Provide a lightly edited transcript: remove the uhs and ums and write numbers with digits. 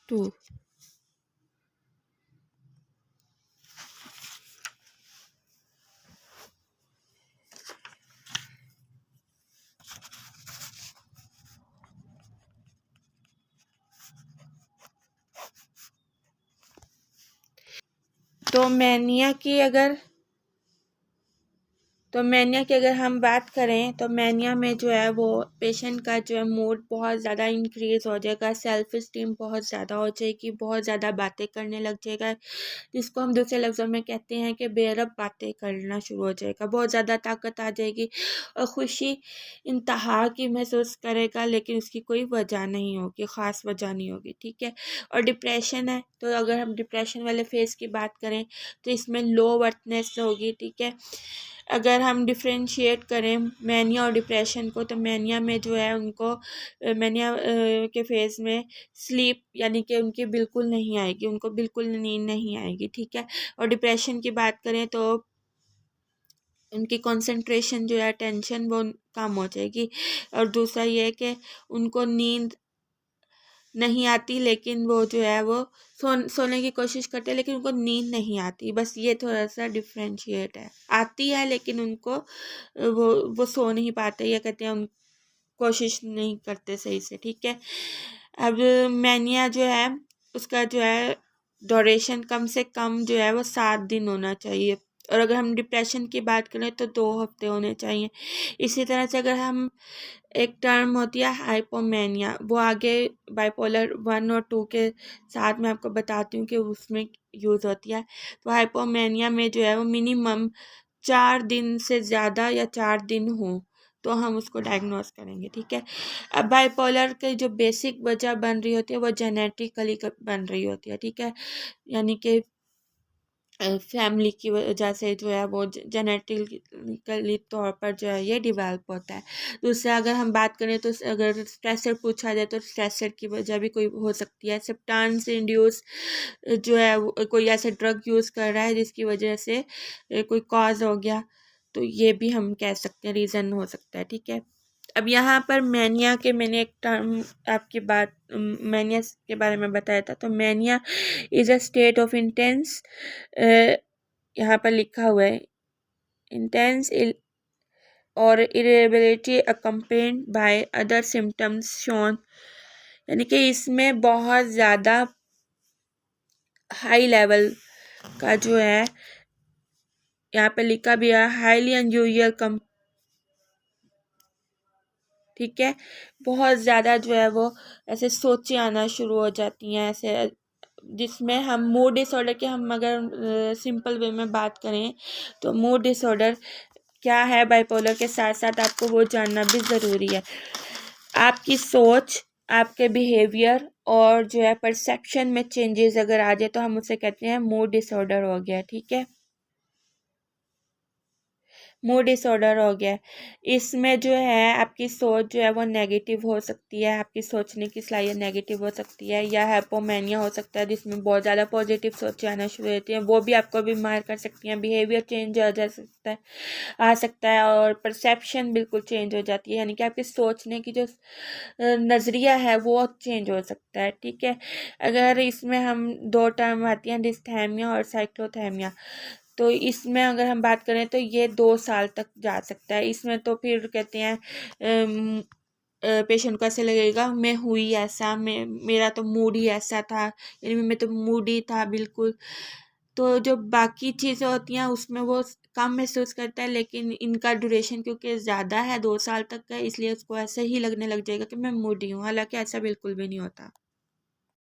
2। तो मैनिया की अगर हम बात करें तो मैनिया में जो है वो पेशेंट का जो है मूड बहुत ज़्यादा इंक्रीज हो जाएगा, सेल्फ इस्टीम बहुत ज़्यादा हो जाएगी, बहुत ज़्यादा बातें करने लग जाएगा, जिसको हम दूसरे लफ्ज़ों में कहते हैं कि बेरब बातें करना शुरू हो जाएगा, बहुत ज़्यादा ताकत आ जाएगी और ख़ुशी इंतहा की महसूस करेगा, लेकिन उसकी कोई वजह नहीं होगी, ख़ास वजह नहीं होगी। ठीक है। और डिप्रेशन है, तो अगर हम डिप्रेशन वाले फेज़ की बात करें तो इसमें लो वर्थनेस होगी। ठीक है। अगर हम डिफ्रेंशिएट करें मैनिया और डिप्रेशन को, तो मैनिया में जो है उनको मैनिया के फेज़ में स्लीप यानी कि उनकी बिल्कुल नहीं आएगी, उनको बिल्कुल नींद नहीं आएगी। ठीक है। और डिप्रेशन की बात करें तो उनकी कंसंट्रेशन जो है, टेंशन, वो कम हो जाएगी। और दूसरा ये है कि उनको नींद नहीं आती, लेकिन वो जो है वो सोने की कोशिश करते हैं, लेकिन उनको नींद नहीं आती। बस ये थोड़ा सा डिफ्रेंशिएट है, आती है लेकिन उनको वो सो नहीं पाते, या कहते हैं उन कोशिश नहीं करते सही से। ठीक है। अब मैनिया जो है उसका जो है ड्यूरेशन कम से कम जो है वो 7 दिन होना चाहिए, और अगर हम डिप्रेशन की बात करें तो 2 हफ्ते होने चाहिए। इसी तरह से अगर हम एक टर्म होती है हाइपोमेनिया, वो आगे बाइपोलर 1 और 2 के साथ मैं आपको बताती हूँ कि उसमें यूज़ होती है। तो हाइपोमेनिया में जो है वो मिनिमम 4 दिन से ज़्यादा या 4 दिन हो तो हम उसको डायग्नोस करेंगे। ठीक है। अब बाइपोलर की जो बेसिक वजह बन रही होती है वो जेनेटिकली बन रही होती है। ठीक है। यानी कि फैमिली की वजह से जो है वो जेनेटिकली तौर पर जो है ये डिवेल्प होता है। दूसरा अगर हम बात करें तो अगर स्ट्रेसर पूछा जाए तो स्ट्रेसर की वजह भी कोई हो सकती है। सब्सटेंस इंड्यूस जो है कोई ऐसे ड्रग यूज़ कर रहा है जिसकी वजह से कोई कॉज हो गया, तो ये भी हम कह सकते हैं, रीज़न हो सकता है। ठीक है। अब यहाँ पर मैनिया के मैंने एक टर्म आपकी बात मैनिया के बारे में बताया था। तो mania is a state of intense, यहाँ पर लिखा हुआ है इंटेंस और irritability accompanied by other symptoms shown, यानी कि इसमें बहुत ज़्यादा हाई लेवल का जो है यहाँ पे लिखा भी है हाईली अनयूजुअल कम। ठीक है। बहुत ज़्यादा जो है वो ऐसे सोचें आना शुरू हो जाती हैं, ऐसे जिसमें हम मूड डिसऑर्डर के हम अगर सिंपल वे में बात करें तो मूड डिसऑर्डर क्या है बाइपोलर के साथ साथ आपको वो जानना भी ज़रूरी है। आपकी सोच, आपके बिहेवियर और जो है परसेप्शन में चेंजेस अगर आ जाए तो हम उसे कहते हैं मूड डिसऑर्डर हो गया। ठीक है। मूड डिसऑर्डर हो गया। इसमें जो है आपकी सोच जो है वो नेगेटिव हो सकती है, आपकी सोचने की सलाहियत नेगेटिव हो सकती है, या हाइपोमेनिया हो सकता है जिसमें बहुत ज़्यादा पॉजिटिव सोचें आना शुरू होती हैं, वो भी आपको बीमार कर सकती हैं। बिहेवियर चेंज हो जा सकता है, आ सकता है, और परसेप्शन बिल्कुल चेंज हो जाती है, यानी कि आपकी सोचने की जो नज़रिया है वो चेंज हो सकता है। ठीक है। अगर इसमें हम 2 टर्म आती हैं, डिस्थैमिया और साइक्लोथैमिया, तो इसमें अगर हम बात करें तो ये 2 साल तक जा सकता है। इसमें तो फिर कहते हैं पेशेंट को ऐसे लगेगा मैं हुई ऐसा, मेरा तो मूड ही ऐसा था, यानी मैं तो मूडी था बिल्कुल। तो जो बाकी चीज़ें होती हैं उसमें वो कम महसूस करता है, लेकिन इनका ड्यूरेशन क्योंकि ज़्यादा है, 2 साल तक का, इसलिए उसको ऐसे ही लगने लग जाएगा कि मैं मूडी हूँ, हालांकि ऐसा बिल्कुल भी नहीं होता।